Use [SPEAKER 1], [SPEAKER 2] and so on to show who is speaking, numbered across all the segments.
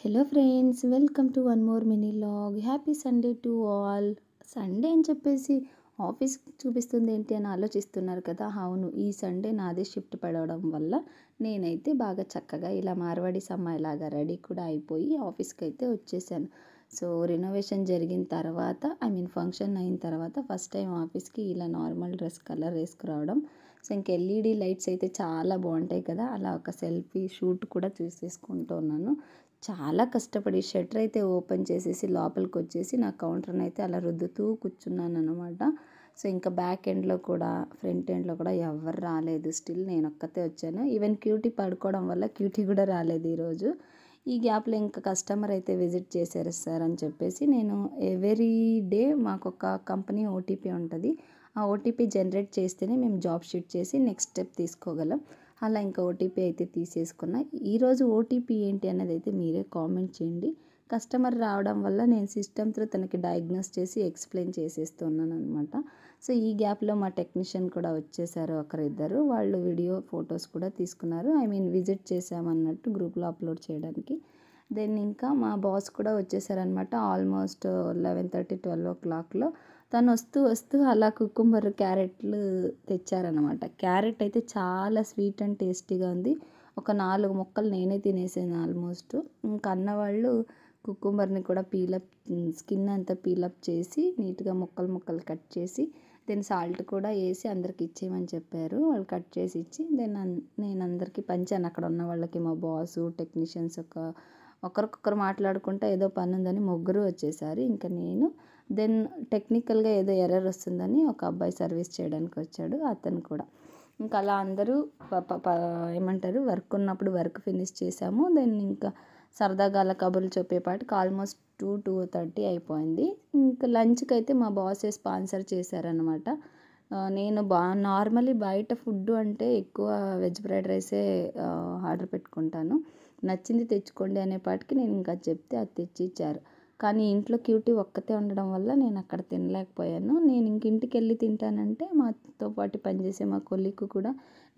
[SPEAKER 1] Hello friends, welcome to one more mini log. Happy Sunday to all. Sunday అని చెప్పేసి office చూపిస్తుంది ఏంటి అని ఆలోచిస్తున్నారు కదా. అవును, ఈ సండే నాదే షిఫ్ట్ పడవడం వల్ల నేనైతే బాగా చక్కగా ఇలా మార్వాడీస్ అమ్మాయిలాగా రెడీ కూడా అయిపోయి ఆఫీస్కి అయితే వచ్చేసాను. సో రినోవేషన్ జరిగిన తర్వాత ఫంక్షన్ అయిన తర్వాత ఫస్ట్ టైం ఆఫీస్కి ఇలా నార్మల్ డ్రెస్ కలర్ వేసుకురావడం. సో ఇంక ఎల్ఈడి లైట్స్ అయితే చాలా బాగుంటాయి కదా, అలా ఒక సెల్ఫీ షూట్ కూడా చూసేసుకుంటున్నాను. చాలా కష్టపడి షట్టర్ అయితే ఓపెన్ చేసేసి లోపలికి వచ్చేసి నా కౌంటర్ని అయితే అలా రుద్దుతూ కూర్చున్నాను అనమాట. సో ఇంకా బ్యాక్ ఎండ్లో కూడా ఫ్రంట్ ఎండ్లో కూడా ఎవరు రాలేదు. స్టిల్ నేను ఒక్కతే వచ్చాను. ఈవెన్ క్యూటీ పడుకోవడం వల్ల క్యూటీ కూడా రాలేదు ఈరోజు. ఈ గ్యాప్లో ఇంకా కస్టమర్ అయితే విజిట్ చేశారు సార్ అని చెప్పేసి నేను ఎవ్రీ డే మాకు ఒక కంపెనీ ఓటీపీ ఉంటుంది. ఆ ఓటీపీ జనరేట్ చేస్తేనే మేము జాబ్ షీట్ చేసి నెక్స్ట్ స్టెప్ తీసుకోగలం. అలా ఇంకా ఓటీపీ అయితే తీసేసుకున్నా. ఈరోజు ఓటీపీ ఏంటి అన్నది అయితే మీరే కామెంట్ చేయండి. కస్టమర్ రావడం వల్ల నేను సిస్టమ్ త్రూ తనకి డయాగ్నోస్ చేసి ఎక్స్ప్లెయిన్ చేసేస్తున్నాను అనమాట. సో ఈ గ్యాప్లో మా టెక్నీషియన్ కూడా వచ్చేసారు, ఒకరిద్దరు. వాళ్ళు వీడియో ఫొటోస్ కూడా తీసుకున్నారు. విజిట్ చేసామన్నట్టు గ్రూప్లో అప్లోడ్ చేయడానికి. దెన్ ఇంకా మా బాస్ కూడా వచ్చేసారనమాట. ఆల్మోస్ట్ 11:30-12 తను వస్తూ వస్తూ అలా కుకుంబర్ క్యారెట్లు తెచ్చారనమాట. క్యారెట్ అయితే చాలా స్వీట్ అండ్ టేస్టీగా ఉంది. ఒక 4 ముక్కలు నేనే తినేసాను ఆల్మోస్ట్. ఇంకా అన్నవాళ్ళు కుకుంబర్ని కూడా స్కిన్ అంతా పీలప్ చేసి నీట్గా ముక్కలు ముక్కలు కట్ చేసి దెన్ సాల్ట్ కూడా వేసి అందరికి ఇచ్చేయమని చెప్పారు. వాళ్ళు కట్ చేసి ఇచ్చి నేను అందరికీ పంచాను. అక్కడ ఉన్న వాళ్ళకి మా బాసు టెక్నీషియన్స్ ఒకరికొకరు మాట్లాడుకుంటూ ఏదో పని ఉందని ముగ్గురు వచ్చేసారు. ఇంకా నేను దెన్ టెక్నికల్గా ఏదో ఎర్రర్ వస్తుందని ఒక అబ్బాయి సర్వీస్ చేయడానికి వచ్చాడు, అతను కూడా. ఇంకా అలా అందరూ వర్క్ ఉన్నప్పుడు వర్క్ ఫినిష్ చేసాము. దెన్ ఇంకా సరదాగా అలా కబుర్లు చెప్పేపాటికి ఆల్మోస్ట్ 2-2:30 అయిపోయింది. ఇంకా లంచ్కి అయితే మా బాసే స్పాన్సర్ చేశారనమాట. నేను నార్మల్లీ బయట ఫుడ్ అంటే ఎక్కువ వెజ్ ఫ్రైడ్ రైసే ఆర్డర్ పెట్టుకుంటాను. నచ్చింది తెచ్చుకోండి అనేపాటికి నేను ఇంకా చెప్తే అది తెచ్చి ఇచ్చారు. కానీ ఇంట్లో క్యూటీ ఒక్కతే ఉండడం వల్ల నేను అక్కడ తినలేకపోయాను. నేను ఇంక ఇంటికి వెళ్ళి తింటానంటే మాతో పాటు పనిచేసే మా కొలీగ్ కూడా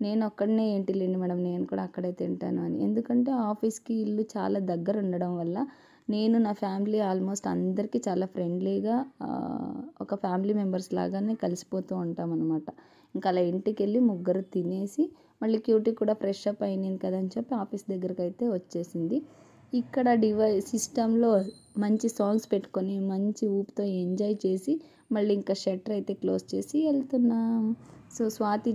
[SPEAKER 1] నేను ఒక్కడనే ఏంటి లేండి మేడం, నేను కూడా అక్కడే తింటాను అని. ఎందుకంటే ఆఫీస్కి ఇల్లు చాలా దగ్గర ఉండడం వల్ల నేను నా ఫ్యామిలీ ఆల్మోస్ట్ అందరికీ చాలా ఫ్రెండ్లీగా ఒక ఫ్యామిలీ మెంబర్స్ లాగానే కలిసిపోతూ ఉంటాం అనమాట. ఇంకా అలా ఇంటికి వెళ్ళి ముగ్గురు తినేసి మళ్ళీ క్యూటీ కూడా ఫ్రెష్ అప్ అయింది కదా అని చెప్పి ఆఫీస్ దగ్గరికి అయితే వచ్చేసింది. ఇక్కడ సిస్టంలో మంచి సాంగ్స్ పెట్టుకొని మంచి ఊపుతో ఎంజాయ్ చేసి మళ్ళీ ఇంకా షట్టర్ అయితే క్లోజ్ చేసి వెళ్తున్నాం. సో స్వాతి